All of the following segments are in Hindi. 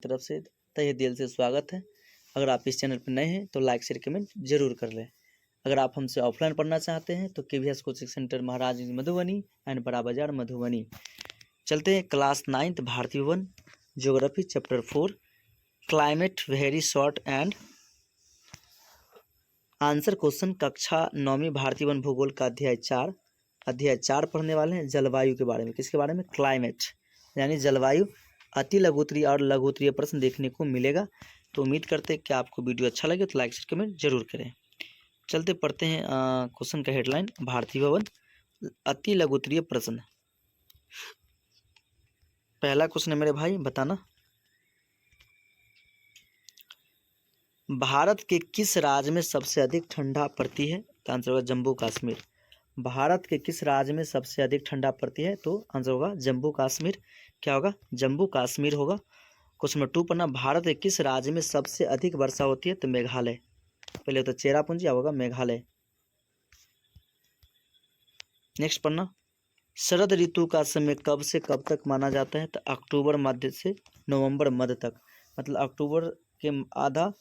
तरफ से तहे दिल से स्वागत है। अगर आप इस चैनल पर नए हैं तो लाइक शेयर कमेंट जरूर कर लें। अगर आप हमसे ऑफलाइन पढ़ना चाहते हैं तो KVS coaching centre Maharajganj Madhubani and बड़ा बाजार मधुबनी। चलते हैं क्लास 9th भारतीय भवन geography chapter 4 climate very short and answer question कक्षा 9वीं भारतीय वन भूगोल का अध्याय 4 पढ़ने वाले हैं जलवायु के बारे में। किसके बारे में? क्लाइमेट यानी जलवायु। अति लघुत्तरीय और लघुत्तरीय प्रश्न देखने को मिलेगा। तो उम्मीद करते हैं कि आपको वीडियो अच्छा लगे तो लाइक शेयर कमेंट जरूर करें। चलते पढ़ते हैं क्वेश्चन का हेडलाइन भारतीय भवन अति लघुत्तरीय प्रश्न। पहला क्वेश्चन है मेरे भाई, बताना भारत के किस राज्य में सबसे अधिक ठंडा पड़ती है? तो आंसर होगा जम्मू कश्मीर। भारत के किस राज्य में सबसे अधिक ठंडा पड़ती है? तो आंसर होगा जम्मू कश्मीर। क्या होगा? जम्मू कश्मीर होगा। क्वेश्चन नंबर 2 पढ़ना भारत के किस राज्य में सबसे अधिक वर्षा होती है? तो मेघालय। पहले तो चेरापूंजी होगा मेघालय। नेक्स्ट पढ़ना शरद ऋतु का समय कब से कब तक माना जाता है? तो अक्टूबर मध्य से नवंबर मध्य तक, मतलब अक्टूबर के आधा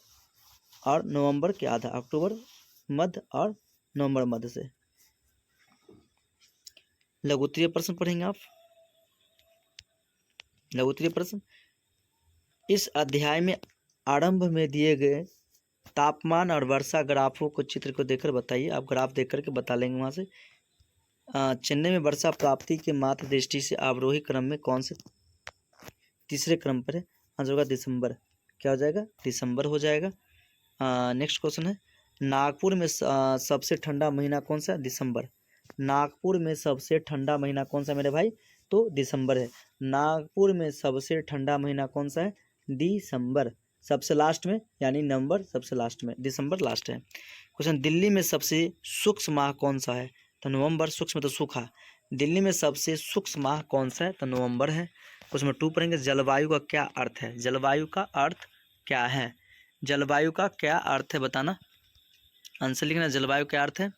और नवंबर के आधा, अक्टूबर मध्य और नवंबर मध्य से। लघुत्तरीय प्रश्न पढ़ेंगे आप। लघुत्तरीय प्रश्न इस अध्याय में आरंभ में दिए गए तापमान और वर्षा ग्राफों को चित्र को देखकर बताइए। आप ग्राफ देख करके बता लेंगे वहां से। चेन्नई में वर्षा प्राप्ति के मात्र दृष्टि से अवरोही क्रम में कौन से तीसरे क्रम पर है? आंसर होगा दिसंबर। क्या हो जाएगा? दिसंबर हो जाएगा। नेक्स्ट क्वेश्चन है नागपुर में सबसे ठंडा महीना कौन सा है? दिसंबर। नागपुर में सबसे ठंडा महीना कौन सा है मेरे भाई? तो दिसंबर है। नागपुर में सबसे ठंडा महीना कौन सा है? दिसंबर। सबसे लास्ट में यानी नवंबर सबसे लास्ट में, दिसंबर लास्ट है। क्वेश्चन दिल्ली में सबसे शुष्क माह कौन सा है? तो नवंबर। सूक्ष्म तो सूखा। दिल्ली में सबसे शुष्क माह कौन सा है? तो नवंबर है। क्वेश्चन नंबर 2 पढ़ेंगे जलवायु का क्या अर्थ है? जलवायु का अर्थ क्या है? जलवायु का क्या अर्थ है बताना। आंसर लिखना जलवायु क्या अर्थ है।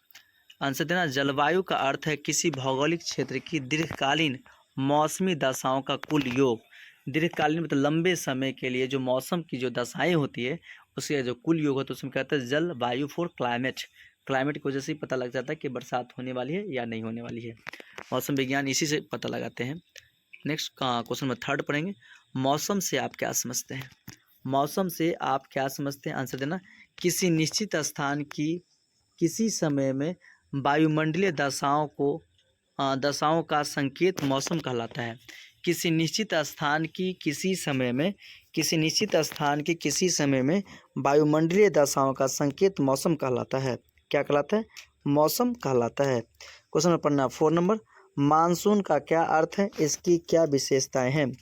आंसर देना जलवायु का अर्थ है किसी भौगोलिक क्षेत्र की दीर्घकालीन मौसमी दशाओं का कुल योग। दीर्घकालीन मतलब लंबे समय के लिए जो मौसम की जो दशाएं होती है उसके जो कुल योग होता है उसमें कहते हैं जलवायु फॉर क्लाइमेट। क्लाइमेट की वजह से ही पता लग जाता है कि बरसात होने वाली है या नहीं होने वाली है। मौसम विज्ञान इसी से पता लगाते हैं। नेक्स्ट क्वेश्चन में 3 पढ़ेंगे मौसम से आप क्या समझते हैं? मौसम से आप क्या समझते हैं? आंसर देना किसी निश्चित स्थान की किसी समय में वायुमंडलीय दशाओं का संकेत मौसम कहलाता है। किसी निश्चित स्थान की किसी समय में वायुमंडलीय दशाओं का संकेत मौसम कहलाता है। क्या कहलाता है? मौसम कहलाता है। क्वेश्चन नंबर पढ़ना 4 नंबर मानसून का क्या अर्थ है? इसकी क्या विशेषताएं हैं?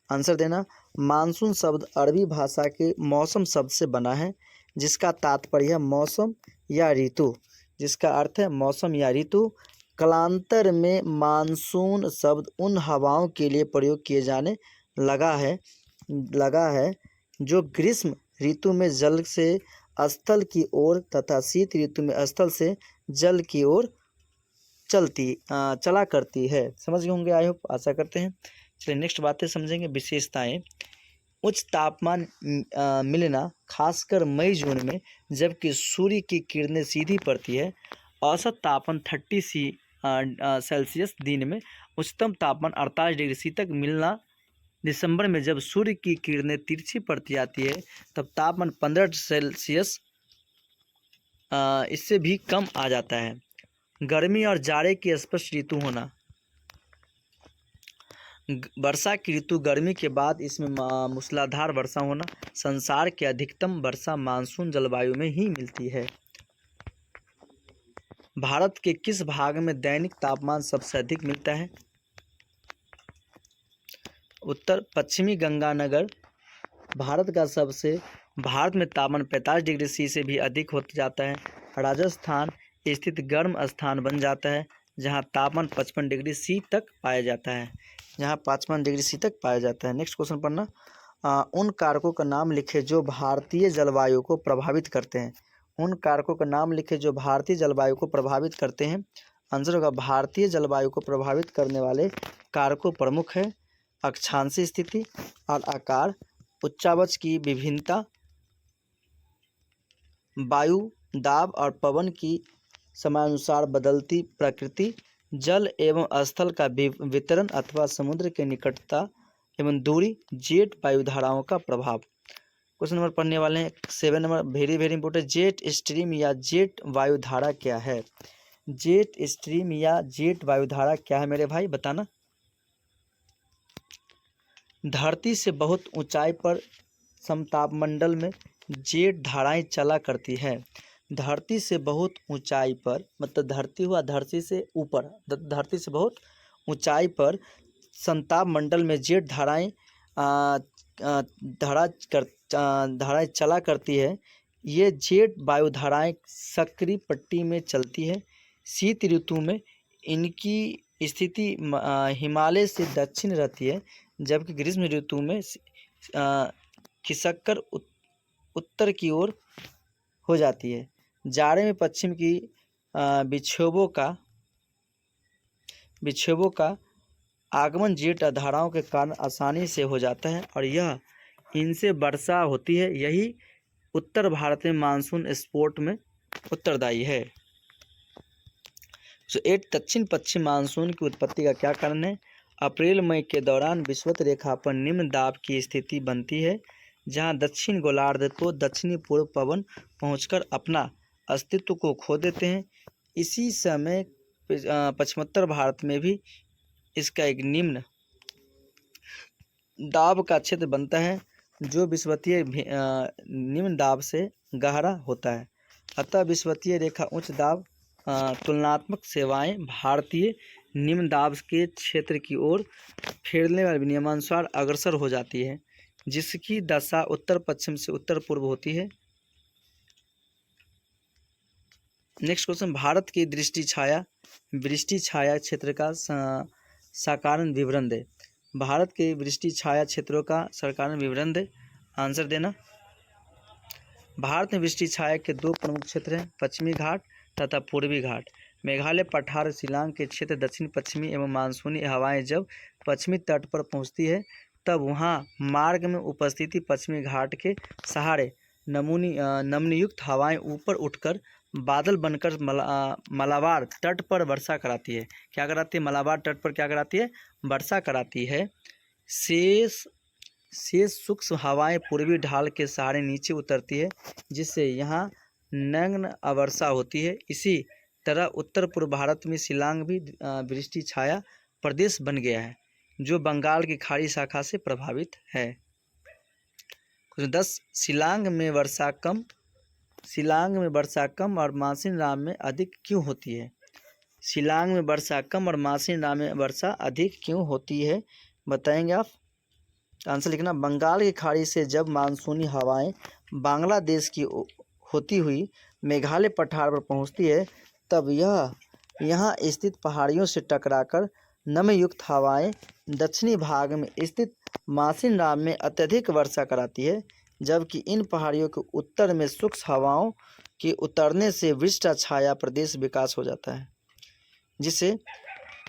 आंसर देना मानसून शब्द अरबी भाषा के मौसम शब्द से बना है जिसका तात्पर्य मौसम या ऋतु, जिसका अर्थ है मौसम या ऋतु। कालांतर में मानसून शब्द उन हवाओं के लिए प्रयोग किए जाने लगा है जो ग्रीष्म ऋतु में जल से स्थल की ओर तथा शीत ऋतु में स्थल से जल की ओर चला करती है। समझ गए होंगे, आई होप, आशा करते हैं। चलिए नेक्स्ट बातें समझेंगे। विशेषताएं उच्च तापमान मिलना खासकर मई जून में जबकि सूर्य की किरणें सीधी पड़ती है। औसत तापमान 30 सेल्सियस दिन में। उच्चतम तापमान 48 डिग्री सी तक मिलना दिसंबर में जब सूर्य की किरणें तिरछी पड़ती आती है तब तापमान 15 सेल्सियस इससे भी कम आ जाता है। गर्मी और जाड़े की स्पष्ट ऋतु होना। वर्षा की ऋतु गर्मी के बाद इसमें मूसलाधार वर्षा होना। संसार की अधिकतम वर्षा मानसून जलवायु में ही मिलती है। भारत के किस भाग में दैनिक तापमान सबसे अधिक मिलता है? उत्तर पश्चिमी गंगानगर भारत में तापमान 45 डिग्री सी से भी अधिक हो जाता है। राजस्थान स्थित गर्म स्थान बन जाता है जहां तापमान 55 डिग्री सी तक पाया जाता है। नेक्स्ट क्वेश्चन पढ़ना उन कारकों का नाम लिखे जो भारतीय जलवायु को प्रभावित करते हैं। उन कारकों का नाम लिखे जो भारतीय जलवायु को प्रभावित करते हैं। आंसर होगा भारतीय जलवायु को प्रभावित करने वाले कारकों प्रमुख है अक्षांशीय स्थिति और आकार, उच्चावच की विभिन्नता, वायु, दाब और पवन की समयानुसार बदलती प्रकृति, जल एवं स्थल का वितरण अथवा समुद्र के निकटता एवं दूरी, जेट वायुधाराओं का प्रभाव। क्वेश्चन नंबर पढ़ने वाले हैं 7 number, very very important. Jet stream या जेट वायुधारा क्या है? जेट स्ट्रीम या जेट वायुधारा क्या है मेरे भाई, बताना। धरती से बहुत ऊंचाई पर समतापमंडल में जेट धाराएं चला करती है। धरती से बहुत ऊंचाई पर, मतलब धरती हुआ धरती से ऊपर, धरती से बहुत ऊंचाई पर समताप मंडल में जेट धाराएं धाराएं चला करती है। ये जेट वायुधाराएं सक्रिय पट्टी में चलती है। शीत ऋतु में इनकी स्थिति हिमालय से दक्षिण रहती है, जबकि ग्रीष्म ऋतु में खिसककर उत्तर की ओर हो जाती है। जाड़े में पश्चिम की विक्षोभों का आगमन जेट धाराओं के कारण आसानी से हो जाता है और यह इनसे वर्षा होती है। यही उत्तर भारत में मानसून स्पोर्ट में उत्तरदायी है। 8 दक्षिण पश्चिम मानसून की उत्पत्ति का क्या कारण है? अप्रैल मई के दौरान विषुवत रेखा पर निम्न दाब की स्थिति बनती है, जहां दक्षिण गोलार्ध को दक्षिणी पूर्व पवन पहुंचकर अपना अस्तित्व को खो देते हैं। इसी समय पश्चिमोत्तर भारत में भी इसका एक निम्न दाब का क्षेत्र बनता है, जो विषुवतीय निम्न दाब से गहरा होता है। अतः विषुवतीय रेखा उच्च दाब तुलनात्मक सेवाएं भारतीय निम्न दाब के क्षेत्र की ओर फेरने वाले नियमानुसार अग्रसर हो जाती है, जिसकी दशा उत्तर पश्चिम से उत्तर पूर्व होती है। नेक्स्ट क्वेश्चन, भारत की वृष्टि छाया क्षेत्र का साधारण विवरण दे। भारत के वृष्टि छाया क्षेत्रों का साधारण विवरण दे। आंसर देना। भारत में वृष्टि छाया के 2 प्रमुख क्षेत्र हैं, पश्चिमी घाट तथा पूर्वी घाट। मेघालय पठार शिलांग के क्षेत्र दक्षिण पश्चिमी एवं मानसूनी हवाएं जब पश्चिमी तट पर पहुंचती है, तब वहां मार्ग में उपस्थिति पश्चिमी घाट के सहारे नमनीयुक्त हवाएं ऊपर उठकर बादल बनकर मलाबार तट पर वर्षा कराती है। क्या कराती है? मलाबार तट पर क्या कराती है? वर्षा कराती है। शेष सूक्ष्म हवाएं पूर्वी ढाल के सहारे नीचे उतरती है, जिससे यहाँ नग्न अवर्षा होती है। इसी तरह उत्तर पूर्व भारत में शिलांग भी वृष्टि छाया प्रदेश बन गया है, जो बंगाल की खाड़ी शाखा से प्रभावित है। 10 शिलांग में वर्षा कम और मासिन राम में अधिक क्यों होती है? शिलांग में वर्षा कम और मासिन राम में वर्षा अधिक क्यों होती है, बताएंगे आप। आंसर लिखना। बंगाल की खाड़ी से जब मानसूनी हवाएं बांग्लादेश की होती हुई मेघालय पठार पर पहुंचती है, तब यह यहाँ स्थित पहाड़ियों से टकराकर नमयुक्त हवाएं दक्षिणी भाग में स्थित मासिन राम में अत्यधिक वर्षा कराती है, जबकि इन पहाड़ियों के उत्तर में सूक्ष्म हवाओं के उतरने से वृष्टि छाया प्रदेश विकास हो जाता है, जिससे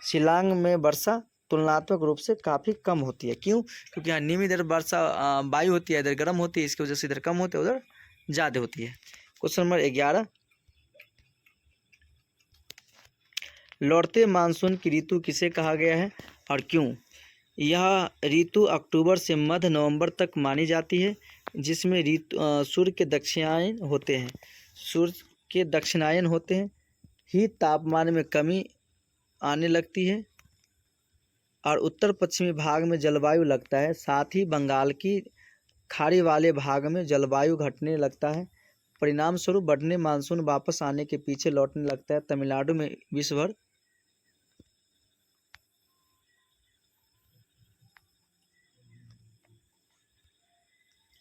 शिलांग में वर्षा तुलनात्मक रूप से काफ़ी कम होती है। क्यों? क्योंकि यहाँ निम्न इधर वर्षा वायु होती है, इधर गर्म होती है, इसकी वजह से इधर कम होती है, उधर ज़्यादा होती है। क्वेश्चन नंबर 11, लौटते मानसून की ऋतु किसे कहा गया है और क्यों? यह ऋतु अक्टूबर से मध्य नवंबर तक मानी जाती है, जिसमें सूर्य के दक्षिणायन होते हैं ही तापमान में कमी आने लगती है और उत्तर पश्चिमी भाग में जलवायु लगता है। साथ ही बंगाल की खाड़ी वाले भाग में जलवायु घटने लगता है। परिणाम स्वरूप बढ़ने मानसून वापस आने के पीछे लौटने लगता है। तमिलनाडु में विश्व भर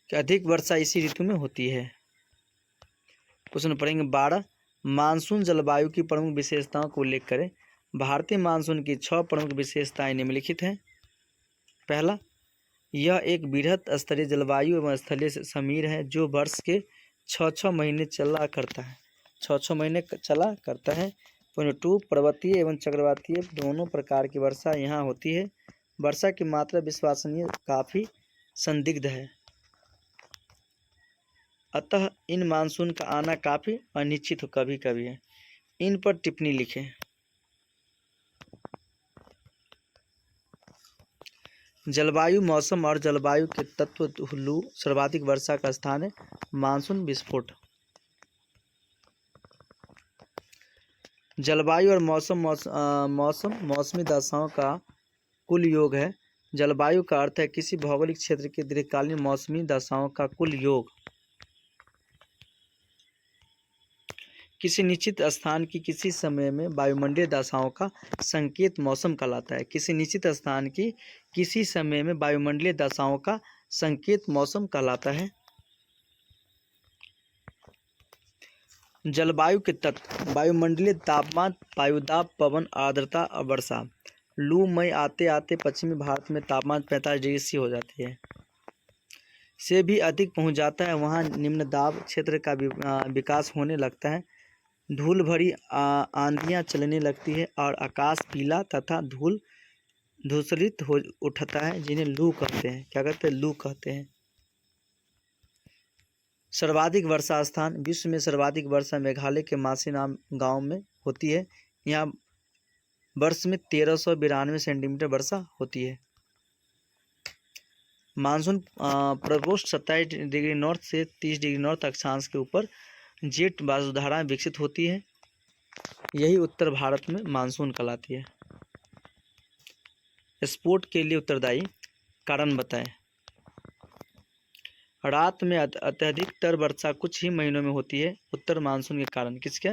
अधिक वर्षा इसी ऋतु में होती है। क्वेश्चन पढ़ेंगे 12, मानसून जलवायु की प्रमुख विशेषताओं का उल्लेख करें। भारतीय मानसून की 6 प्रमुख विशेषताएं निम्नलिखित हैं। पहला, यह एक वृहत स्तरीय जलवायु एवं स्थलीय समीर है, जो वर्ष के 6 महीने चला करता है। 6 महीने चला करता है। पॉइंट 2, पर्वतीय एवं चक्रवातीय दोनों प्रकार की वर्षा यहाँ होती है। वर्षा की मात्रा विश्वसनीय काफ़ी संदिग्ध है। अतः इन मानसून का आना काफ़ी अनिश्चित कभी कभी है। इन पर टिप्पणी लिखें। जलवायु, मौसम और जलवायु के तत्व। लू सर्वाधिक वर्षा का स्थान है। मानसून, विस्फोट। जलवायु और मौसम मौसमी दशाओं का कुल योग है। जलवायु का अर्थ है किसी भौगोलिक क्षेत्र की दीर्घकालीन मौसमी दशाओं का कुल योग। किसी निश्चित स्थान की किसी समय में वायुमंडलीय दशाओं का संकेत मौसम कहलाता है। किसी निश्चित स्थान की किसी समय में वायुमंडलीय दशाओं का संकेत मौसम कहलाता है। जलवायु के तत्व। वायुमंडलीय तापमान, वायुदाब, पवन, आर्द्रता और वर्षा। लू मई आते आते पश्चिमी भारत में तापमान 45 डिग्री सी हो जाती है से भी अधिक पहुंच जाता है। वहां निम्न दाब क्षेत्र का विकास होने लगता है। धूल भरी आंधियां चलने लगती है और आकाश पीला तथा धूसरित हो उठता है, जिन्हें लू कहते हैं। क्या कहते हैं? लू कहते हैं। सर्वाधिक वर्षा स्थान। विश्व में सर्वाधिक वर्षा मेघालय के मासीनाम गांव में होती है। यहाँ वर्ष में 1392 सेंटीमीटर वर्षा होती है। मानसून प्रकोष्ठ 27 डिग्री नॉर्थ से 30 डिग्री नॉर्थ अक्षांश के ऊपर जेट वायुधारा विकसित होती है। यही उत्तर भारत में मानसून कहलाती है। स्फोट के लिए उत्तरदायी कारण बताएं। रात में अत्यधिकतर वर्षा कुछ ही महीनों में होती है। उत्तर मानसून के कारण। किसके?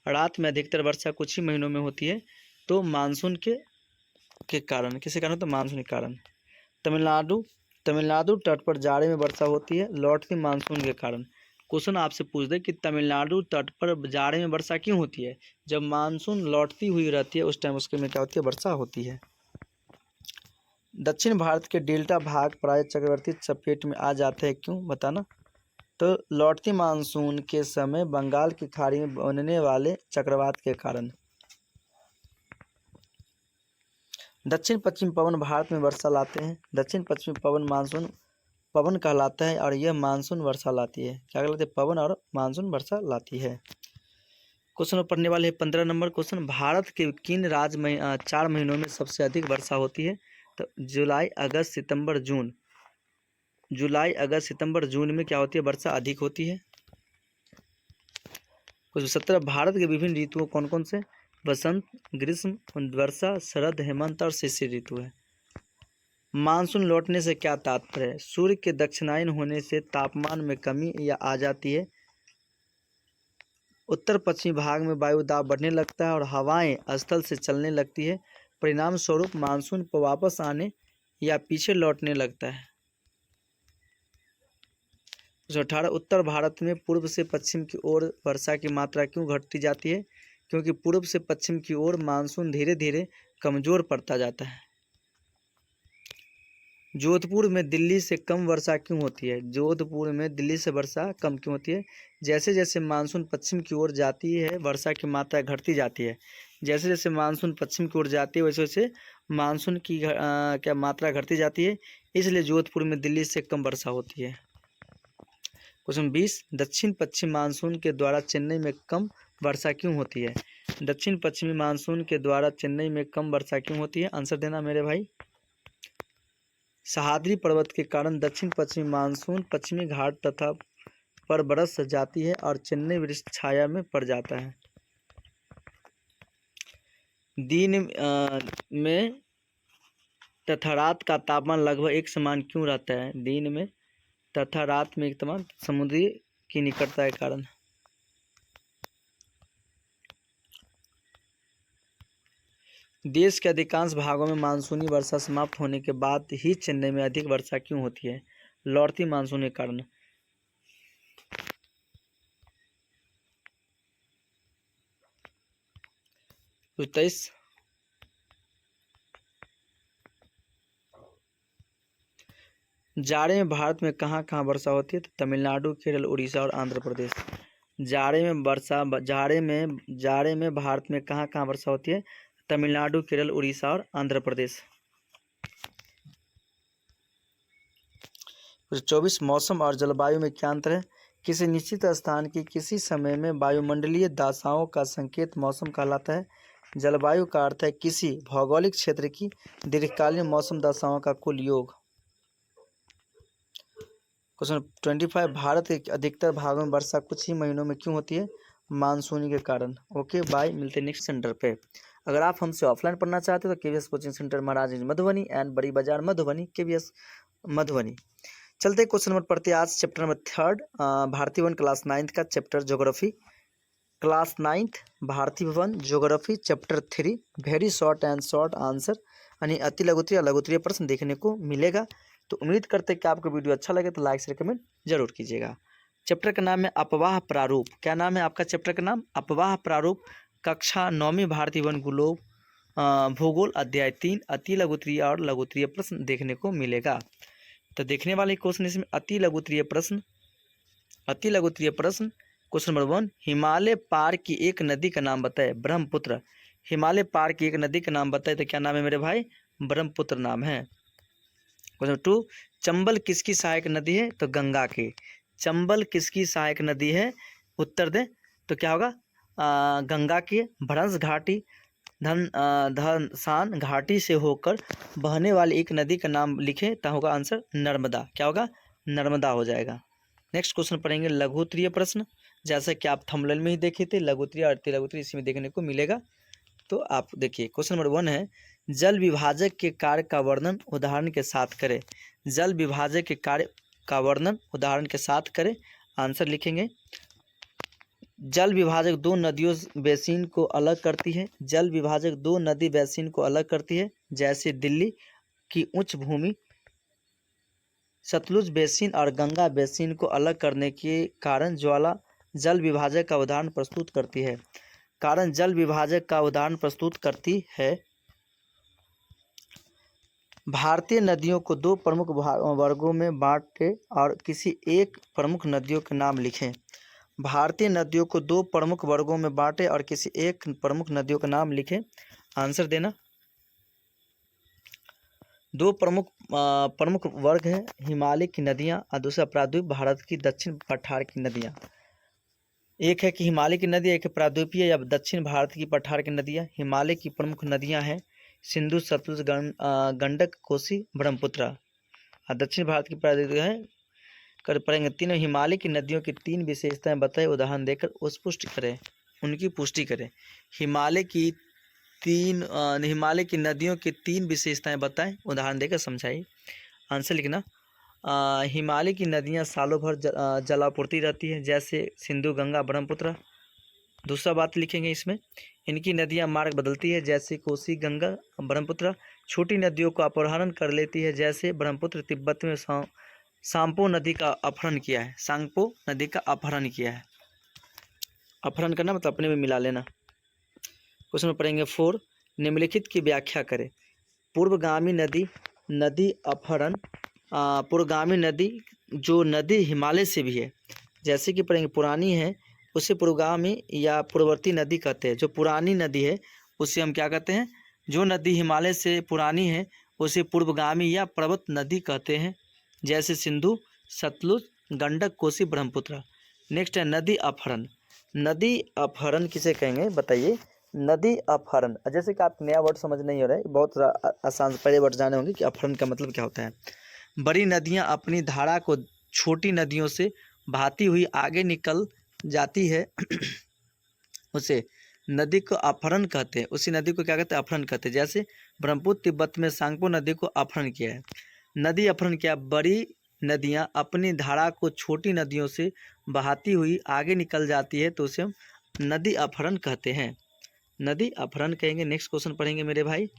रात में अधिकतर वर्षा कुछ ही महीनों में होती है, तो मानसून के कारण। किसके कारण? तो मानसून के कारण। तमिलनाडु तट पर जाड़े में वर्षा होती है, लौटती मानसून के कारण। क्वेश्चन आपसे पूछ दे कि तमिलनाडु तट पर जाड़े में वर्षा क्यों होती है? जब मानसून लौटती हुई रहती है उस टाइम उसके में क्या होती है? वर्षा होती है। दक्षिण भारत के डेल्टा भाग प्राय चक्रवाती चपेट में आ जाते हैं, क्यों? बताना। तो लौटती मानसून के समय बंगाल की खाड़ी में बनने वाले चक्रवात के कारण। दक्षिण पश्चिम पवन भारत में वर्षा लाते हैं। दक्षिण पश्चिमी पवन मानसून पवन कहलाता है और यह मानसून वर्षा लाती है। क्या कहलाते हैं? पवन और मानसून वर्षा लाती है। क्वेश्चन पढ़ने वाले हैं 15 नंबर क्वेश्चन। भारत के किन राज्य में 4 महीनों में सबसे अधिक वर्षा होती है? तो जुलाई, अगस्त, सितंबर, जून। जुलाई, अगस्त, सितंबर, जून में क्या होती है? वर्षा अधिक होती है। क्वेश्चन 17। भारत के विभिन्न ऋतुओं कौन कौन से? बसंत, ग्रीष्म, वर्षा, शरद, हेमंत और शिशिर ऋतु है। मानसून लौटने से क्या तात्पर्य है? सूर्य के दक्षिणायन होने से तापमान में कमी या आ जाती है। उत्तर पश्चिमी भाग में वायु दाब बढ़ने लगता है और हवाएं स्थल से चलने लगती है। परिणाम स्वरूप मानसून पर वापस आने या पीछे लौटने लगता है। 18। उत्तर भारत में पूर्व से पश्चिम की ओर वर्षा की मात्रा क्यों घटती जाती है? क्योंकि पूर्व से पश्चिम की ओर मानसून धीरे धीरे कमजोर पड़ता जाता है। जोधपुर में दिल्ली से कम वर्षा क्यों होती है? जोधपुर में दिल्ली से वर्षा कम क्यों होती है? जैसे जैसे मानसून पश्चिम की ओर जाती है वर्षा की मात्रा घटती जाती है। जैसे जैसे मानसून पश्चिम की ओर जाती है वैसे वैसे मानसून की क्या मात्रा घटती जाती है, इसलिए जोधपुर में दिल्ली से कम वर्षा होती है। क्वेश्चन 20। दक्षिण पश्चिम मानसून के द्वारा चेन्नई में कम वर्षा क्यों होती है? दक्षिण पश्चिमी मानसून के द्वारा चेन्नई में कम वर्षा क्यों होती है? आंसर देना मेरे भाई। सह्याद्री पर्वत के कारण दक्षिण पश्चिमी मानसून पश्चिमी घाट तथा पर बरस जाती है और चेन्नई वृक्ष छाया में पड़ जाता है। दिन में तथा रात का तापमान लगभग एक समान क्यों रहता है? दिन में तथा रात में एक समान समुद्री की निकटता के कारण। देश के अधिकांश भागों में मानसूनी वर्षा समाप्त होने के बाद ही चेन्नई में अधिक वर्षा क्यों होती है? लौटती मानसून के कारण। तो 23। जाड़े में भारत में कहाँ कहाँ वर्षा होती है? तो तमिलनाडु, केरल, उड़ीसा और आंध्र प्रदेश। जाड़े में भारत में कहाँ कहाँ वर्षा होती है? तमिलनाडु, केरल, उड़ीसा और आंध्र प्रदेश। 24। मौसम और जलवायु में क्या अंतर है? किसी निश्चित स्थान की किसी समय में वायुमंडलीय दशाओं का संकेत मौसम कहलाता है। जलवायु का अर्थ है किसी भौगोलिक क्षेत्र की दीर्घकालीन मौसम दशाओं का कुल योग। क्वेश्चन 25, भारत के अधिकतर भागों में वर्षा कुछ ही महीनों में क्यों होती है? मानसूनी के कारण। ओके बाय, मिलते हैं नेक्स्ट सेंटर पे। अगर आप हमसे ऑफलाइन पढ़ना चाहते हो तो KVS coaching centre Maharajganj Madhubani and बड़ी बाजार मधुबनी, KVS मधुबनी। चलते क्वेश्चन नंबर पढ़ते हैं आज चैप्टर नंबर 3 भारतीय वन क्लास 9 का चैप्टर ज्योग्राफी। क्लास 9 भारतीय one geography chapter 3 very short and short answer, यानी अति लघुत्तरीय लघुत्तरीय प्रश्न देखने को मिलेगा। तो उम्मीद करते हैं कि आपको वीडियो अच्छा लगे तो लाइक से कमेंट जरूर कीजिएगा। चैप्टर का नाम है अपवाह प्रारूप। क्या नाम है आपका चैप्टर का नाम? अपवाह प्रारूप। कक्षा 9वीं भारतीय वन ग्लोब भूगोल अध्याय 3 अति लघुत्तरीय और लघुत्तरीय प्रश्न देखने को मिलेगा। तो देखने वाले क्वेश्चन इसमें अति लघुत्तरीय प्रश्न। अति लघुत्तरीय प्रश्न क्वेश्चन नंबर 1, हिमालय पार की एक नदी का नाम बताए। ब्रह्मपुत्र। हिमालय पार की एक नदी का नाम बताए तो क्या नाम है मेरे भाई? ब्रह्मपुत्र नाम है। क्वेश्चन 2, चंबल किसकी सहायक नदी है? तो गंगा की। चंबल किसकी सहायक नदी है? उत्तर दे तो क्या होगा? गंगा की। भ्रंश घाटी धनसान घाटी से होकर बहने वाली एक नदी का नाम लिखे तो होगा आंसर नर्मदा। क्या होगा? नर्मदा हो जाएगा। नेक्स्ट क्वेश्चन पढ़ेंगे लघुत्तरीय प्रश्न। जैसा कि आप थंबनेल में ही देखे थे, लघुत्तरीय और अति लघुत्तरीय इसमें देखने को मिलेगा। तो आप देखिए क्वेश्चन नंबर 1 है, जल विभाजक के कार्य का वर्णन उदाहरण के साथ करें। जल विभाजक के कार्य का वर्णन उदाहरण के साथ करें। आंसर लिखेंगे, जल विभाजक दो नदियों बेसिन को अलग करती है। जल विभाजक दो नदी बेसिन को अलग करती है, जैसे दिल्ली की उच्च भूमि सतलुज बेसिन और गंगा बेसिन को अलग करने के कारण ज्वाला जल विभाजक का उदाहरण प्रस्तुत करती है। कारण जल विभाजक का उदाहरण प्रस्तुत करती है। भारतीय नदियों को दो प्रमुख वर्गों में बांटे और किसी एक प्रमुख नदियों के नाम लिखें। भारतीय नदियों को दो प्रमुख वर्गों में बांटे और किसी एक प्रमुख नदियों का नाम लिखें। आंसर देना। दो प्रमुख वर्ग है, हिमालय की नदियां और दूसरा प्रायद्वीप भारत की दक्षिण पठार की नदियां। एक है कि हिमालय की नदी, एक है प्रायद्वीपीय या दक्षिण भारत की पठार की नदियां। हिमालय की प्रमुख नदियां हैं सिंधु, सतलुज, गंडक, कोसी, ब्रह्मपुत्र। और दक्षिण भारत की प्रायद्वीपीय है कर पढ़ेंगे। तीनों हिमालय की नदियों की तीन विशेषताएं बताए, उदाहरण देकर पुष्टि करें, उनकी पुष्टि करें। हिमालय की नदियों की तीन विशेषताएं बताएं, उदाहरण देकर समझाइए। आंसर लिखना। हिमालय की नदियां सालों भर जलापूर्ति रहती है, जैसे सिंधु, गंगा, ब्रह्मपुत्र। दूसरा बात लिखेंगे इसमें, इनकी नदियां मार्ग बदलती है, जैसे कोसी, गंगा, ब्रह्मपुत्र। छोटी नदियों को अपहरण कर लेती है, जैसे ब्रह्मपुत्र तिब्बत में सांपो नदी का अपहरण किया है। सांगपो नदी का अपहरण किया है। अपहरण करना मतलब अपने में मिला लेना। क्वेश्चन में पढ़ेंगे 4, निम्नलिखित की व्याख्या करें। पूर्वगामी नदी अपहरण। पूर्वगामी नदी जो नदी हिमालय से भी है, जैसे कि पढ़ेंगे पुरानी है उसे पूर्वगामी या पूर्ववर्ती नदी कहते हैं। जो पुरानी नदी है उसे हम क्या कहते हैं? जो नदी हिमालय से पुरानी है उसे पूर्वगामी या पर्वत नदी कहते हैं, जैसे सिंधु, सतलुज, गंडक, कोसी, ब्रह्मपुत्र। नेक्स्ट है नदी अपहरण। नदी अपहरण किसे कहेंगे बताइए? नदी अपहरण, जैसे कि आप नया वर्ड समझ नहीं हो रहा है, बहुत आसान पहले वर्ड जाने होंगे कि अपहरण का मतलब क्या होता है। बड़ी नदियां अपनी धारा को छोटी नदियों से बहाती हुई आगे निकल जाती है उसे नदी को अपहरण कहते हैं। उसी नदी को क्या कहते हैं? अपहरण कहते हैं। जैसे ब्रह्मपुत्र तिब्बत में सांगपो नदी को अपहरण किया है। नदी अपहरण क्या? बड़ी नदियां अपनी धारा को छोटी नदियों से बहाती हुई आगे निकल जाती है तो उसे हम नदी अपहरण कहते हैं। नदी अपहरण कहेंगे। नेक्स्ट क्वेश्चन पढ़ेंगे मेरे भाई।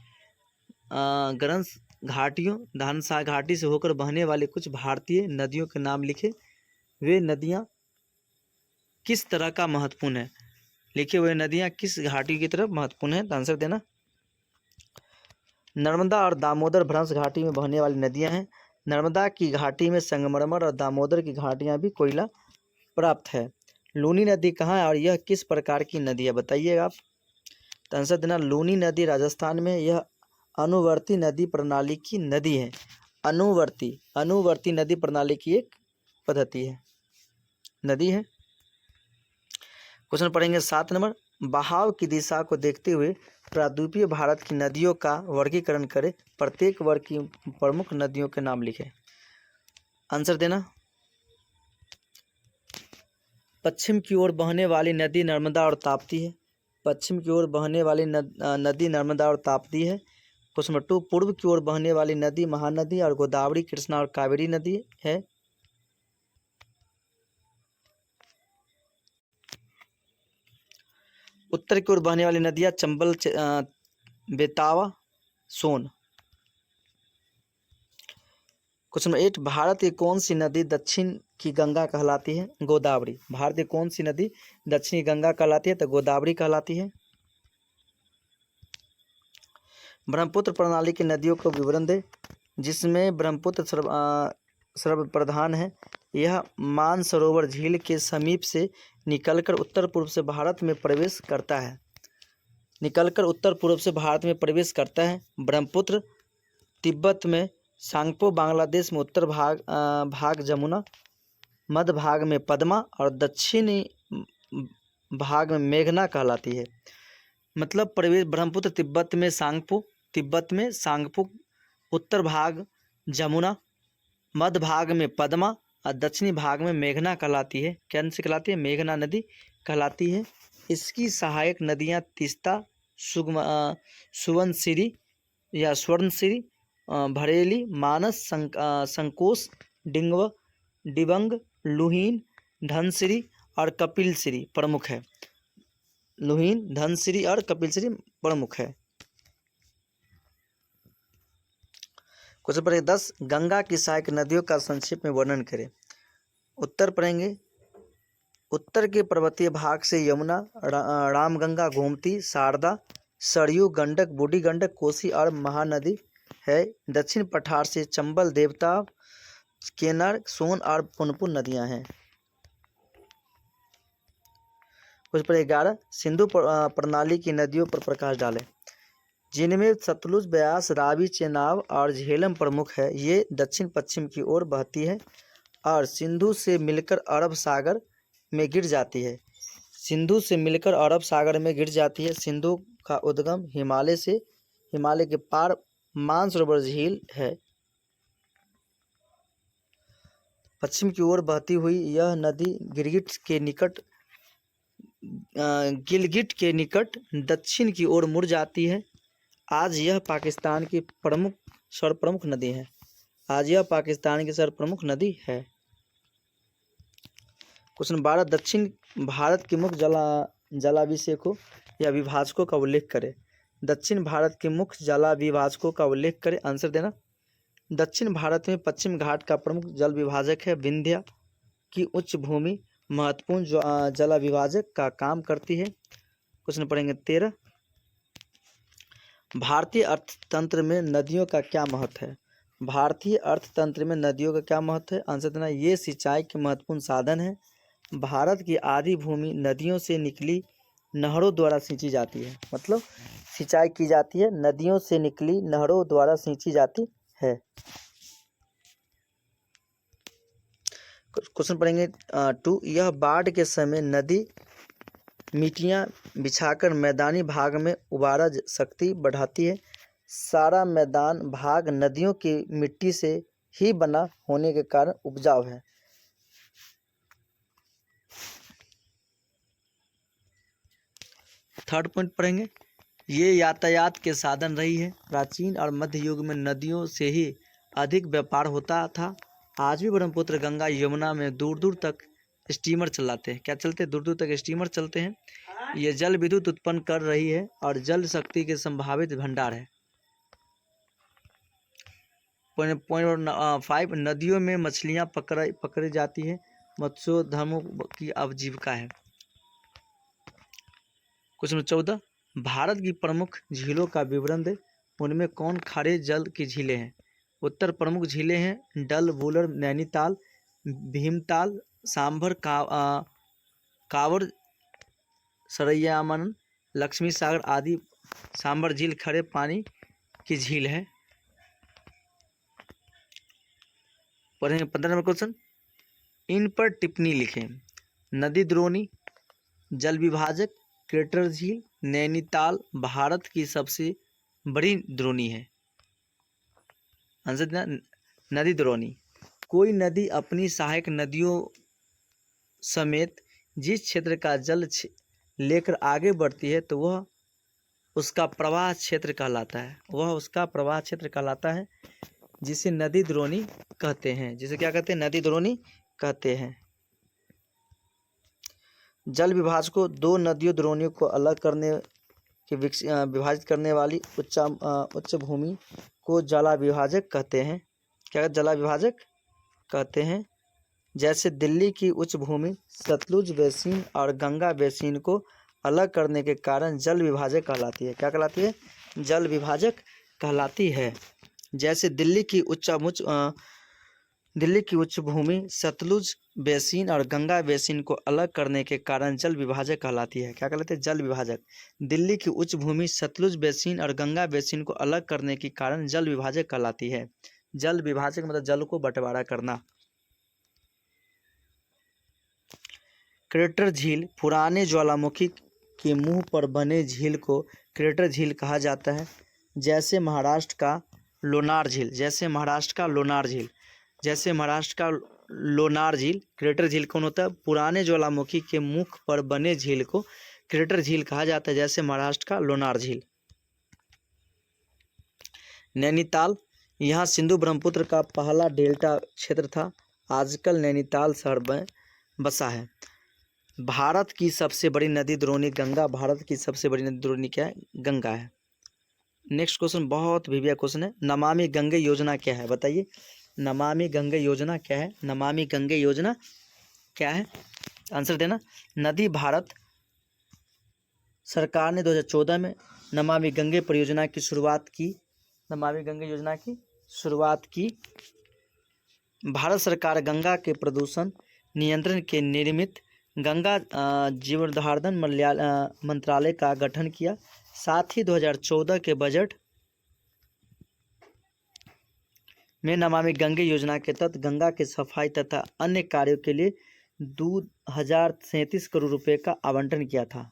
ग्रंथ घाटियों धनसा घाटी से होकर बहने वाली कुछ भारतीय नदियों के नाम लिखे। वे नदियां किस तरह का महत्वपूर्ण है? लिखे हुए नदियां किस घाटी की तरफ महत्वपूर्ण है? तो आंसर देना। नर्मदा और दामोदर भ्रंश घाटी में बहने वाली नदियां हैं। नर्मदा की घाटी में संगमरमर और दामोदर की घाटियां भी कोयला प्राप्त है। लूनी नदी कहाँ है और यह किस प्रकार की नदी है बताइएगा आप। तो आंसर देना। लूनी नदी राजस्थान में, यह अनुवर्ती नदी प्रणाली की नदी है। अनुवर्ती नदी प्रणाली की एक पद्धति है। नदी है। क्वेश्चन पढ़ेंगे 7 नंबर, बहाव की दिशा को देखते हुए प्रायद्वीपीय भारत की नदियों का वर्गीकरण करें, प्रत्येक वर्ग की प्रमुख नदियों के नाम लिखें। आंसर देना। पश्चिम की ओर बहने वाली नदी नर्मदा और ताप्ती है। पश्चिम की ओर बहने वाली नदी नर्मदा और ताप्ती है। क्वेश्चन नंबर 2, पूर्व की ओर बहने वाली नदी महानदी और गोदावरी, कृष्णा और कावेरी नदी है। उत्तर की ओर बहने वाली नदियां चंबल, बेतावा, सोन। क्वेश्चन नंबर 8, भारत की कौन सी नदी दक्षिण की गंगा कहलाती है? गोदावरी। भारत की कौन सी नदी दक्षिणी गंगा कहलाती है? तो गोदावरी कहलाती है। ब्रह्मपुत्र प्रणाली की नदियों को विवरण दे, जिसमें ब्रह्मपुत्र सर्वप्रधान है। यह मानसरोवर झील के समीप से निकलकर उत्तर पूर्व से भारत में प्रवेश करता है। ब्रह्मपुत्र तिब्बत में सांगपो, बांग्लादेश में उत्तर भाग जमुना, मध्य भाग में पद्मा और दक्षिणी भाग में मेघना कहलाती है। मतलब प्रवेश ब्रह्मपुत्र तिब्बत में सांगपो, उत्तर भाग जमुना, मध्य भाग में पद्मा और दक्षिणी भाग में मेघना कहलाती है। कौन सी कहलाती है? मेघना नदी कहलाती है। इसकी सहायक नदियां तीस्ता, सुवर्णशिरी या स्वर्णशिरी, भरेली, मानस, संकोश, डिबंग, लुहीन, धनसिरी और कपिलसिरी प्रमुख है। लुहीन, धनसिरी और कपिलसिरी प्रमुख है। क्वेश्चन पर 10, गंगा की सहायक नदियों का संक्षेप में वर्णन करें। उत्तर पढ़ेंगे। उत्तर के पर्वतीय भाग से यमुना, रामगंगा, गोमती, शारदा, सरयू, गंडक, बूढ़ी गंडक, कोसी और महानदी है। दक्षिण पठार से चंबल, देवता, केनर, सोन और पुनपुन नदियां हैं। कुछ पर 11, सिंधु प्रणाली की नदियों पर प्रकाश डालें, जिनमें सतलुज, ब्यास, रावी, चेनाब और झेलम प्रमुख है। ये दक्षिण पश्चिम की ओर बहती है और सिंधु से मिलकर अरब सागर में गिर जाती है। सिंधु का उद्गम हिमालय के पार मानसरोवर झील है। पश्चिम की ओर बहती हुई यह नदी गिलगिट के निकट दक्षिण की ओर मुड़ जाती है। आज यह पाकिस्तान की सर्वप्रमुख नदी है। क्वेश्चन 12, दक्षिण भारत के मुख्य जलाभिषेकों या विभाजकों का उल्लेख करें। दक्षिण भारत के मुख्य जलाभिभाजकों का उल्लेख करें। आंसर देना। दक्षिण भारत में पश्चिम घाट का प्रमुख जल विभाजक है। विंध्य की उच्च भूमि महत्वपूर्ण जलाभिभाजक का काम करती है। क्वेश्चन पढ़ेंगे 13, भारतीय अर्थतंत्र में नदियों का क्या महत्व है? आंसर देना। ये सिंचाई के महत्वपूर्ण साधन है। भारत की आधी भूमि नदियों से निकली नहरों द्वारा सिंची जाती है। मतलब सिंचाई की जाती है, नदियों से निकली नहरों द्वारा सिंची जाती है। क्वेश्चन पढ़ेंगे 2, यह बाढ़ के समय नदी मिट्टियाँ बिछाकर मैदानी भाग में उर्वरा शक्ति बढ़ाती है। सारा मैदान भाग नदियों की मिट्टी से ही बना होने के कारण उपजाऊ है। थर्ड पॉइंट पढ़ेंगे। ये यातायात के साधन रही है। प्राचीन और मध्य युग में नदियों से ही अधिक व्यापार होता था। आज भी ब्रह्मपुत्र, गंगा, यमुना में दूर दूर तक स्टीमर चलाते हैं। क्या चलते हैं? दूर दूर तक स्टीमर चलते हैं। ये जल विद्युत उत्पन्न कर रही है और जल शक्ति के संभावित भंडार है। पॉइंट 5, नदियों में मछलियां पकड़ी जाती है। मत्स्योद्यमों की आजीविका है। क्वेश्चन 14, भारत की प्रमुख झीलों का विवरण दे। उनमें कौन खारे जल की झीलें हैं? उत्तर प्रमुख झीलें हैं डल, वुलर, नैनीताल, भीमताल, सांभर, कांवर, सरैयामन, लक्ष्मी सागर आदि। सांभर झील खड़े पानी की झील है। पढ़ेंगे 15 नंबर क्वेश्चन, इन पर टिप्पणी लिखें। नदी द्रोणी, जल विभाजक, क्रेटर झील, नैनीताल भारत की सबसे बड़ी द्रोणी है। आंसर देना, नदी द्रोणी। कोई नदी अपनी सहायक नदियों समेत जिस क्षेत्र का जल लेकर आगे बढ़ती है तो वह उसका प्रवाह क्षेत्र कहलाता है। वह उसका प्रवाह क्षेत्र कहलाता है, जिसे नदी द्रोणी कहते हैं। जिसे क्या कहते हैं? नदी द्रोणी कहते हैं। जल विभाजकों, दो नदियों द्रोणियों को अलग करने के विभाजित करने वाली उच्च भूमि को जला विभाजक कहते हैं। क्या जला विभाजक कहते हैं? जैसे दिल्ली की उच्च भूमि सतलुज बेसिन और गंगा बेसिन को अलग करने के कारण जल विभाजक कहलाती है। क्या कहलाती है? जल विभाजक कहलाती है। जैसे दिल्ली की उच्च भूमि सतलुज बेसिन और गंगा बेसिन को अलग करने के कारण जल विभाजक कहलाती है। क्या कहलाती है? जल विभाजक। दिल्ली की उच्च भूमि सतलुज बेसिन और गंगा बेसिन को अलग करने के कारण जल विभाजक कहलाती है। जल विभाजक मतलब जल को बंटवारा करना। क्रेटर झील, पुराने ज्वालामुखी के मुंह पर बने झील को क्रेटर झील कहा जाता है। जैसे महाराष्ट्र का लोनार झील, क्रेटर झील कौन होता है? पुराने ज्वालामुखी के मुख पर बने झील को क्रेटर झील कहा जाता है, जैसे महाराष्ट्र का लोनार झील। नैनीताल, यहाँ सिंधु ब्रह्मपुत्र का पहला डेल्टा क्षेत्र था। आजकल नैनीताल शहर में बसा है। भारत की सबसे बड़ी नदी द्रोणी गंगा। भारत की सबसे बड़ी नदी द्रोणी क्या है? गंगा है। नेक्स्ट क्वेश्चन बहुत भीविया क्वेश्चन है। नमामि गंगे योजना क्या है? बताइए, नमामि गंगे योजना क्या है? नमामि गंगे योजना क्या है? आंसर देना। नदी भारत सरकार ने 2014 में नमामि गंगे परियोजना की शुरुआत की। नमामि गंगे योजना की शुरुआत की। भारत सरकार गंगा के प्रदूषण नियंत्रण के निमित्त गंगा जीवनोद्धारण मंत्रालय का गठन किया। साथ ही 2014 के बजट में नमामि गंगे योजना के तहत गंगा की सफाई तथा अन्य कार्यों के लिए 2,037 करोड़ रुपए का आवंटन किया था।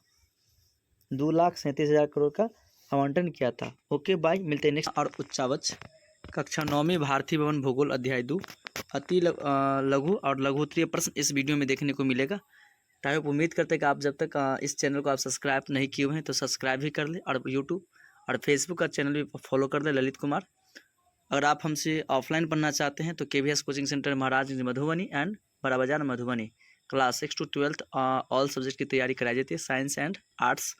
2,37,000 करोड़ का आवंटन किया था। ओके बाय, मिलते हैं नेक्स्ट। और उच्चावच कक्षा 9वीं भारतीय भवन भूगोल अध्याय 2 अति लघु और लघु उत्तरीय प्रश्न इस वीडियो में देखने को मिलेगा। आई होप, उम्मीद करते हैं कि आप जब तक इस चैनल को आप सब्सक्राइब नहीं किए हुए हैं तो सब्सक्राइब भी कर लें, और यूट्यूब और फेसबुक का चैनल भी फॉलो कर दें, ललित कुमार। अगर आप हमसे ऑफलाइन पढ़ना चाहते हैं तो KVS coaching centre Maharaj Madhubani and बड़ा बाजार Madhubani class 6 to 12 all subject की तैयारी कराई जाती है, साइंस एंड आर्ट्स।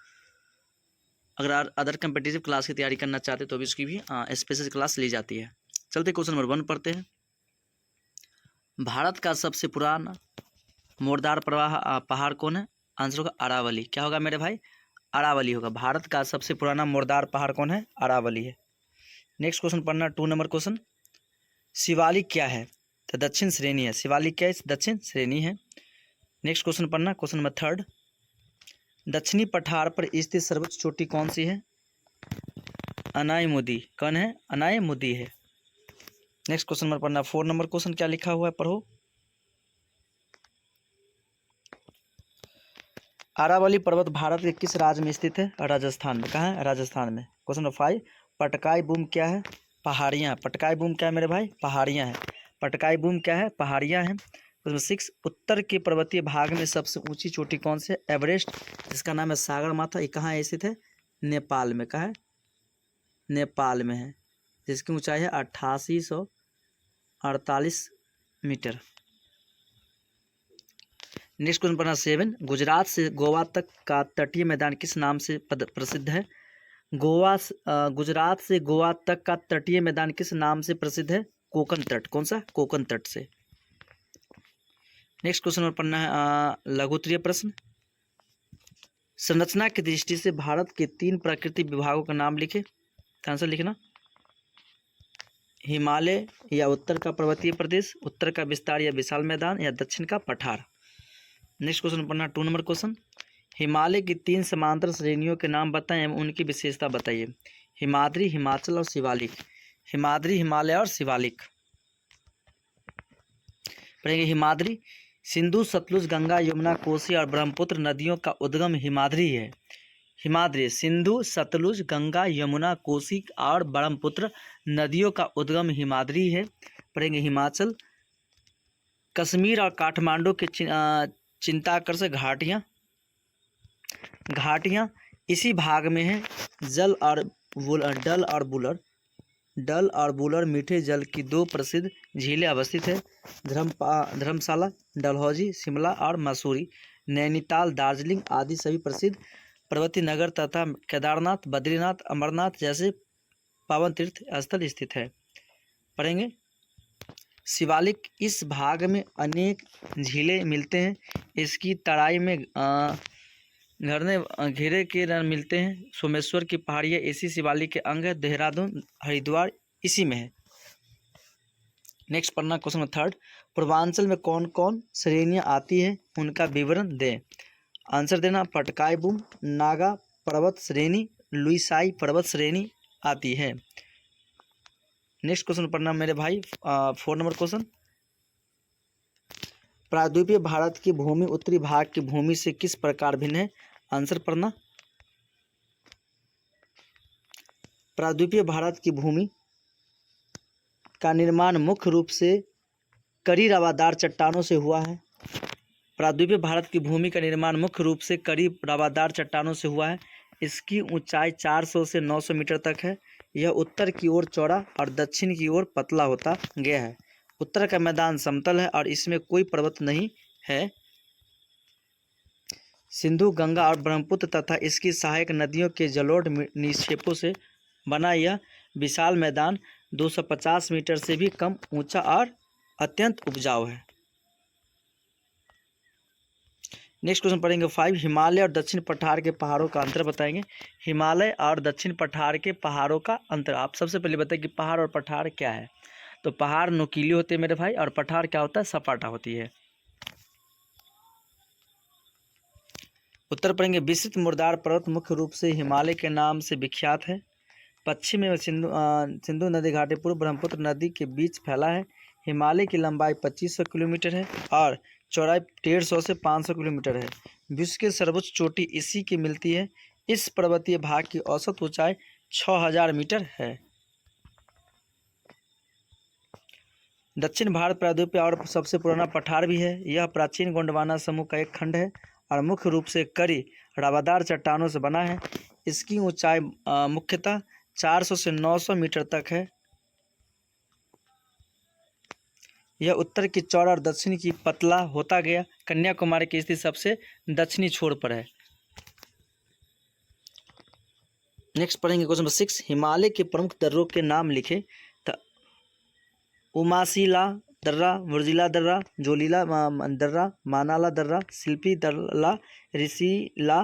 अगर अदर कम्पिटिटिव क्लास की तैयारी करना चाहते हैं तो भी उसकी भी स्पेशल क्लास ली जाती है। चलते क्वेश्चन नंबर 1 पढ़ते हैं। भारत का सबसे पुराना मोरदार पहाड़ कौन है? आंसर होगा अरावली। क्या होगा मेरे भाई? अरावली होगा। भारत का सबसे पुराना मोरदार पहाड़ कौन है? अरावली है। नेक्स्ट क्वेश्चन पढ़ना 2 नंबर क्वेश्चन। शिवालिक क्या है? तो दक्षिण श्रेणी है। शिवालिक क्या है? दक्षिण श्रेणी है। नेक्स्ट क्वेश्चन पढ़ना, क्वेश्चन नंबर 3। दक्षिणी पठार पर स्थित सर्वोच्च चोटी कौन सी है? अनायमुदी। कौन है? अनायमुदी है। नेक्स्ट क्वेश्चन नंबर पढ़ना 4 नंबर क्वेश्चन। क्या लिखा हुआ है? पढ़ो। अरावली पर्वत भारत के किस राज्य में स्थित है? राजस्थान में। कहाँ है? राजस्थान में। Question number 5। पटकाई बूम क्या है? पहाड़ियाँ। पटकाई बूम क्या है मेरे भाई? पहाड़ियाँ हैं। पटकाई बूम क्या है? पहाड़ियाँ हैं। Question number 6। उत्तर के पर्वतीय भाग में सबसे ऊंची चोटी कौन सी है? एवरेस्ट, जिसका नाम है सागरमाथा। ये कहाँ स्थित है? नेपाल में। कहाँ है? नेपाल में है, जिसकी ऊंचाई है 8848 मीटर। नेक्स्ट क्वेश्चन पढ़ना 7। गुजरात से गोवा तक का तटीय मैदान किस नाम से प्रसिद्ध है? गुजरात से गोवा तक का तटीय मैदान किस नाम से प्रसिद्ध है? कोकण तट। कौन सा? कोकण तट से। नेक्स्ट क्वेश्चन पढ़ना है लघु उत्तरीय प्रश्न। संरचना की दृष्टि से भारत के 3 प्राकृतिक विभागों का नाम लिखे। आंसर लिखना। हिमालय या उत्तर का पर्वतीय प्रदेश, उत्तर का विस्तार या विशाल मैदान, या दक्षिण का पठार। नेक्स्ट क्वेश्चन पढ़ना 2 नंबर क्वेश्चन। हिमालय की 3 समांतर श्रेणियों के नाम बताएं एवं उनकी विशेषता बताइए। हिमाद्री, हिमाचल और शिवालिक। हिमाद्री, हिमालय और शिवालिक। पढ़ेंगे हिमाद्री। सिंधु सतलुज गंगा यमुना कोसी और ब्रह्मपुत्र नदियों का उद्गम हिमाद्री है। हिमाद्री, सिंधु सतलुज गंगा यमुना कोसी और ब्रह्मपुत्र नदियों का उद्गम हिमाद्री है। पढ़ेंगे हिमाचल। कश्मीर और काठमांडू के चिंताकर्षक घाटियाँ इसी भाग में है। डल और वुलर मीठे जल की दो प्रसिद्ध झीलें अवस्थित है। धर्मशाला, डलहौजी, शिमला और मसूरी, नैनीताल, दार्जिलिंग आदि सभी प्रसिद्ध पर्वतीय नगर तथा केदारनाथ, बद्रीनाथ, अमरनाथ जैसे पावन तीर्थ स्थल स्थित है। पढ़ेंगे शिवालिक, इस भाग में अनेक झीलें मिलते हैं। इसकी तराई में घेरे के रन मिलते हैं। सोमेश्वर की पहाड़ियाँ इसी शिवालिक के अंग है। देहरादून, हरिद्वार इसी में है। नेक्स्ट पढ़ना क्वेश्चन नंबर 3। पूर्वांचल में कौन कौन श्रेणियाँ आती है, उनका विवरण दें। आंसर देना। पटकाई-बूम, नागा पर्वत श्रेणी, लुईसाई पर्वत श्रेणी आती है। नेक्स्ट क्वेश्चन पढ़ना मेरे भाई 4 नंबर क्वेश्चन। प्रायद्वीपीय भारत की भूमि उत्तरी भाग की भूमि से किस प्रकार भिन्न है। आंसर पढ़ना। प्रायद्वीपीय भारत की भूमि का निर्माण मुख्य रूप से कड़ी रवादार चट्टानों से हुआ है। प्रायद्वीपीय भारत की भूमि का निर्माण मुख्य रूप से कड़ी रवादार चट्टानों से हुआ है। इसकी ऊंचाई 400 से 900 मीटर तक है। यह उत्तर की ओर चौड़ा और दक्षिण की ओर पतला होता गया है। उत्तर का मैदान समतल है और इसमें कोई पर्वत नहीं है। सिंधु, गंगा और ब्रह्मपुत्र तथा इसकी सहायक नदियों के जलोढ़ निक्षेपों से बना यह विशाल मैदान 250 मीटर से भी कम ऊंचा और अत्यंत उपजाऊ है। नेक्स्ट क्वेश्चन पढ़ेंगे 5। हिमालय और दक्षिण पठार के पहाड़ों का अंतर बताएंगे। हिमालय और दक्षिण पठार के पहाड़ों का अंतर। आप सबसे पहले बताइए कि पहाड़ और पठार क्या है। तो पहाड़ नुकीले होते हैं मेरे भाई, और पठार क्या होता है, सपाटा होती है। उत्तर पढ़ेंगे विस्तृत मुर्दार पर्वत मुख्य रूप से हिमालय के नाम से विख्यात है। पश्चिम में सिंधु नदी घाटी पूर्व ब्रह्मपुत्र नदी के बीच फैला है। हिमालय की लंबाई 2500 किलोमीटर है और चौड़ाई 150 से 500 किलोमीटर है। विश्व की सर्वोच्च चोटी इसी की मिलती है। इस पर्वतीय भाग की औसत ऊंचाई 6000 मीटर है। दक्षिण भारत प्रायद्वीपीय और सबसे पुराना पठार भी है। यह प्राचीन गोंडवाना समूह का एक खंड है और मुख्य रूप से कड़ी रवादार चट्टानों से बना है। इसकी ऊंचाई मुख्यतः 400 से 900 मीटर तक है। यह उत्तर की चौड़ा और दक्षिण की पतला होता गया। कन्याकुमारी की स्थिति सबसे दक्षिणी छोर पर है। नेक्स्ट पढ़ेंगे क्वेश्चन नंबर 6। हिमालय के प्रमुख दर्रों के नाम लिखे। उमासीला दर्रा, मुर्जिला दर्रा, जोलीला दर्रा, मानाला दर्रा, शिल्पी दर्रा, ऋषिला,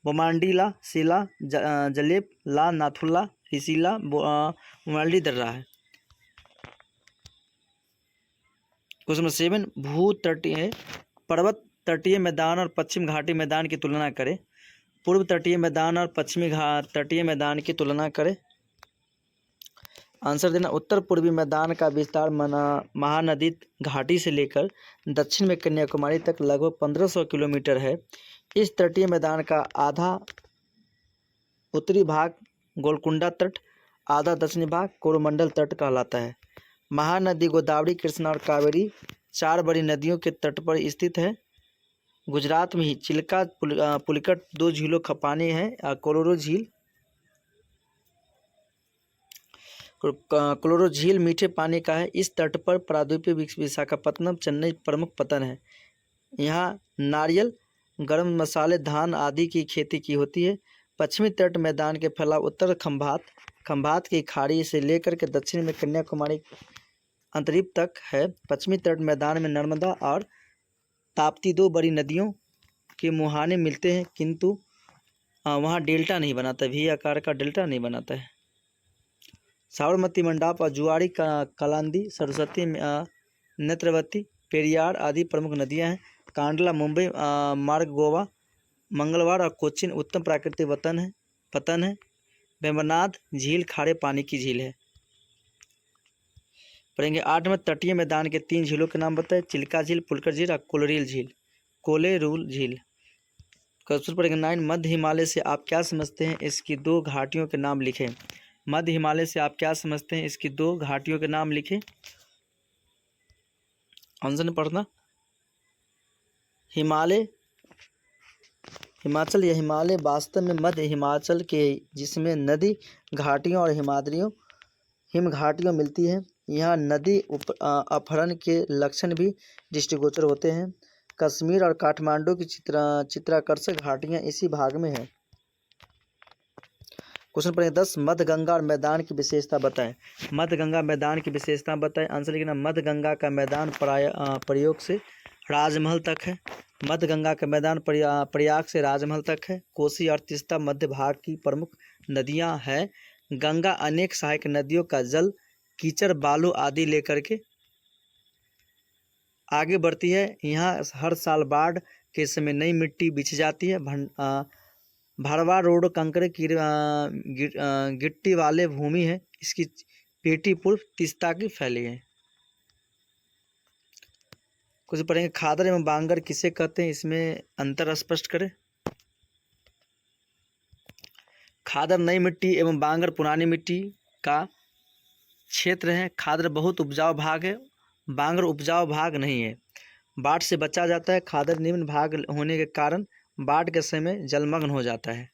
बोमांडीला, शिला, जलेब, ला, नाथुला, ऋषिला, बोमांडी दर्रा है। Question number 7। भू तटीय पर्वत तटीय मैदान और पश्चिम घाटी मैदान की तुलना करें। पूर्व तटीय मैदान और पश्चिमी तटीय मैदान की तुलना करें। आंसर देना। उत्तर पूर्वी मैदान का विस्तार महानदी घाटी से लेकर दक्षिण में कन्याकुमारी तक लगभग 1500 किलोमीटर है। इस तटीय मैदान का आधा उत्तरी भाग गोलकुंडा तट, आधा दक्षिणी भाग कोरोमंडल तट कहलाता है। महानदी गोदावरी, कृष्णा और कावेरी 4 बड़ी नदियों के तट पर स्थित है। गुजरात में ही चिल्का, पुलिकट 2 झीलों का पानी है। कोलोरो झील मीठे पानी का है। इस तट पर प्रायद्वीपीय विशाखापत्तनम, चेन्नई प्रमुख पत्तन है। यहाँ नारियल, गर्म मसाले, धान आदि की खेती की होती है। पश्चिमी तट मैदान के फैलाव उत्तर खंभात की खाड़ी से लेकर के दक्षिण में कन्याकुमारी अंतरिप तक है। पश्चिमी तट मैदान में नर्मदा और ताप्ती 2 बड़ी नदियों के मुहाने मिलते हैं, किंतु वहाँ डेल्टा नहीं बनाता, वी आकार का डेल्टा नहीं बनाता है। साबरमती, मंडाप और जुआड़ी, कलांदी, सरस्वती, नेत्रवती, पेरियार आदि प्रमुख नदियाँ हैं। कांडला, मुंबई मार्ग, गोवा, मंगलवार और कोच्चिन उत्तम प्राकृतिक पतन है। वेम्बनाड झील खारे पानी की झील है। पढ़ेंगे 8 में तटीय मैदान के 3 झीलों के नाम बताएं। चिल्का झील, पुलकर झील और कोलोरिल झील, कोलेरूल झील। क्वेश्चन पढ़ेंगे 9, मध्य हिमालय से आप क्या समझते हैं, इसकी 2 घाटियों के नाम लिखें। मध्य हिमालय से आप क्या समझते हैं, इसकी 2 घाटियों के नाम लिखें। आंसर नहीं पढ़ना। हिमाचल या हिमालय वास्तव में मध्य हिमाचल के, जिसमें नदी घाटियों और हिम घाटियों मिलती है। यहाँ नदी अपहरण के लक्षण भी दृष्टिगोचर होते हैं। कश्मीर और काठमांडू की चित्राकर्षक घाटियाँ इसी भाग में है। क्वेश्चन पढ़ेंगे 10, मध्य गंगा और मैदान की विशेषता बताएं। मध्य गंगा मैदान की विशेषता बताएं। आंसर लिखना। मध्य गंगा का मैदान प्रयोग से राजमहल तक है। मध्य गंगा का मैदान प्रयाग से राजमहल तक है। कोसी और तीस्ता मध्य भाग की प्रमुख नदियां हैं। गंगा अनेक सहायक नदियों का जल कीचड़, बालू आदि लेकर के आगे बढ़ती है। यहाँ हर साल बाढ़ के समय नई मिट्टी बिछ जाती है। भरवा रोड कंकड़ की गिट्टी वाले भूमि है। इसकी पेटी पूर्व तीस्ता की फैली है। कुछ पढ़ेंगे खादर एवं बांगर किसे कहते हैं, इसमें अंतर स्पष्ट करें। खादर नई मिट्टी एवं बांगर पुरानी मिट्टी का क्षेत्र है। खादर बहुत उपजाऊ भाग है, बांगर उपजाऊ भाग नहीं है। बाढ़ से बचा जाता है। खादर निम्न भाग होने के कारण बाढ़ के समय जलमग्न हो जाता है।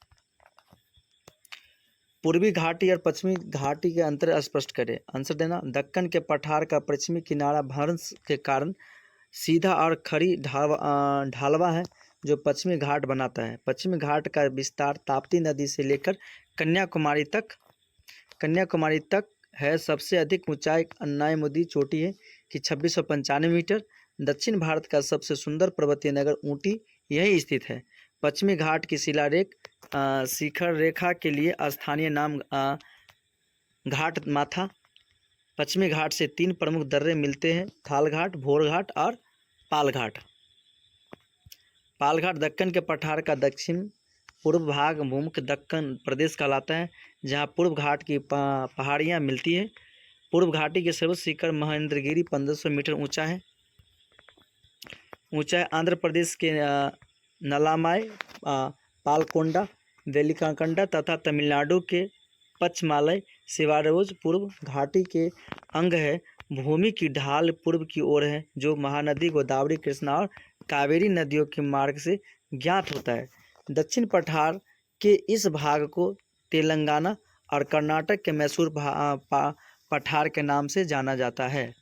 पूर्वी घाटी और पश्चिमी घाटी के अंतर स्पष्ट करें। आंसर देना। दक्कन के पठार का पश्चिमी किनारा भ्रंश के कारण सीधा और खड़ी ढालवा है, जो पश्चिमी घाट बनाता है। पश्चिमी घाट का विस्तार ताप्ती नदी से लेकर कन्याकुमारी तक है। सबसे अधिक ऊंचाई अन्नायमुदी चोटी है कि 2695 मीटर। दक्षिण भारत का सबसे सुंदर पर्वतीय नगर ऊटी यही स्थित है। पश्चिमी घाट की शिखर रेखा के लिए स्थानीय नाम घाट माथा। पश्चिमी घाट से 3 प्रमुख दर्रे मिलते हैं, थाल घाट, भोर घाट और पाल घाट। पाल घाट दक्कन के पठार का दक्षिण पूर्व भाग मुख्य दक्कन प्रदेश कहलाता है, जहां पूर्व घाट की पहाड़ियां मिलती है। पूर्व घाटी के सर्वोच्च शिखर महेंद्रगिरी 1500 मीटर ऊंचा है। आंध्र प्रदेश के नलामाय, पालकोंडा, वेलिकांडा तथा तमिलनाडु के पचमालय शिवारोज पूर्व घाटी के अंग है। भूमि की ढाल पूर्व की ओर है, जो महानदी गोदावरी, कृष्णा और कावेरी नदियों के मार्ग से ज्ञात होता है। दक्षिण पठार के इस भाग को तेलंगाना और कर्नाटक के मैसूर पठार के नाम से जाना जाता है।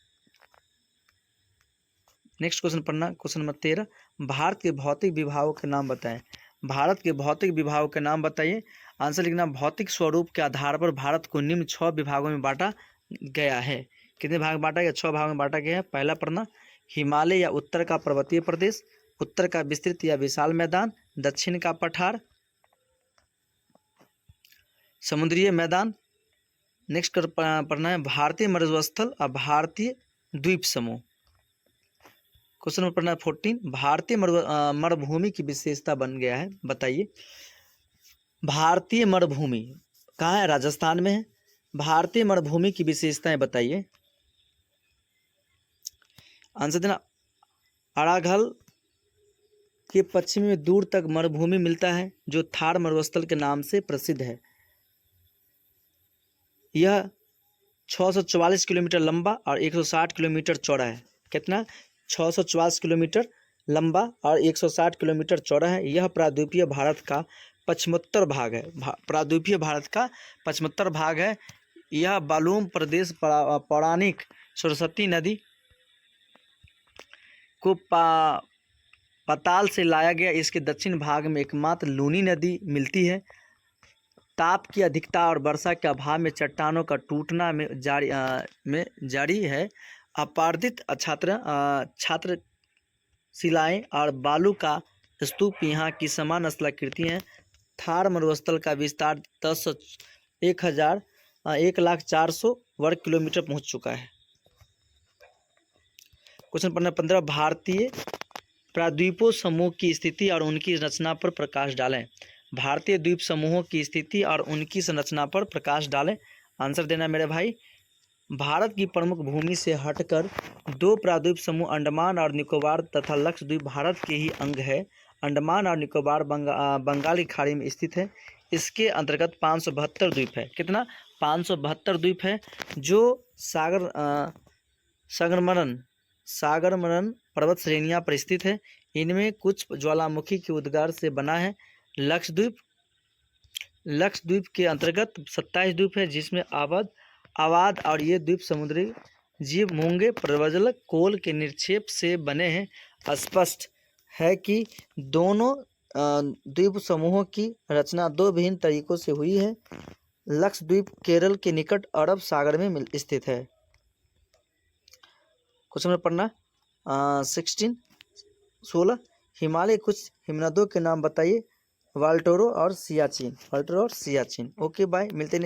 नेक्स्ट क्वेश्चन पढ़ना। क्वेश्चन नंबर 13, भारत के भौतिक विभागों के नाम बताएं। भारत के भौतिक विभागों के नाम बताइए। आंसर लिखना। भौतिक स्वरूप के आधार पर भारत को निम्न 6 विभागों में बांटा गया है। कितने भाग में बांटा गया? 6 भागों में बांटा गया है। पहला पढ़ना। हिमालय या उत्तर का पर्वतीय प्रदेश, उत्तर का विस्तृत या विशाल मैदान, दक्षिण का पठार, समुद्रीय मैदान। नेक्स्ट पढ़ना है भारतीय मरुस्थल और भारतीय द्वीप समूह। क्वेश्चन नंबर पढ़ना है 14, भारतीय मरुभूमि की विशेषता बन गया है, बताइए। भारतीय मरुभूमि कहाँ है? राजस्थान में है। भारतीय मरुभूमि की विशेषताएं बताइए। आंसर देना। अराघल के पश्चिमी में दूर तक मरुभूमि मिलता है, जो थार मरुस्थल के नाम से प्रसिद्ध है। यह 644 किलोमीटर लंबा और 160 किलोमीटर चौड़ा है। कितना? 644 किलोमीटर लंबा और 160 किलोमीटर चौड़ा है। यह प्रायद्वीपीय भारत का पश्चिमोत्तर भाग है। प्रायद्वीपीय भारत का पश्चिमोत्तर भाग है। यह बालूम प्रदेश पौराणिक सरस्वती नदी को पाताल से लाया गया। इसके दक्षिण भाग में एकमात्र लूनी नदी मिलती है। ताप की अधिकता और वर्षा के अभाव में चट्टानों का टूटना में जारी है। अपार्दित छात्र शिलाएँ और बालू का स्तूप यहाँ की समान स्थलाकृति हैं। थार मरुस्थल का विस्तार 1,04,000 वर्ग किलोमीटर पहुँच चुका है। क्वेश्चन पढ़ना 15, भारतीय प्रायद्वीपों समूह की स्थिति और उनकी रचना पर प्रकाश डालें। भारतीय द्वीप समूहों की स्थिति और उनकी संरचना पर प्रकाश डालें। आंसर देना मेरे भाई। भारत की प्रमुख भूमि से हटकर दो प्रायद्वीप समूह अंडमान और निकोबार तथा लक्षद्वीप भारत के ही अंग है। अंडमान और निकोबार बंगाल की खाड़ी में स्थित है। इसके अंतर्गत 572 द्वीप है। कितना? 572 द्वीप है जो सागरमरन पर्वत श्रेणियां पर स्थित है। इनमें कुछ ज्वालामुखी के उद्गार से बना है। लक्षद्वीप के अंतर्गत 27 द्वीप है जिसमें आबाद और ये द्वीप समुद्री जीव मूंगे प्रज्वलक कोल के निक्षेप से बने हैं। स्पष्ट है कि दोनों द्वीप समूहों की रचना दो भिन्न तरीकों से हुई है। लक्षद्वीप केरल के निकट अरब सागर में स्थित है। क्वेश्चन में पढ़ना 16 हिमालय कुछ हिमनदों के नाम बताइए। वाल्टोरो और सियाचिन। ओके बाय, मिलते हैं नेक्स्ट।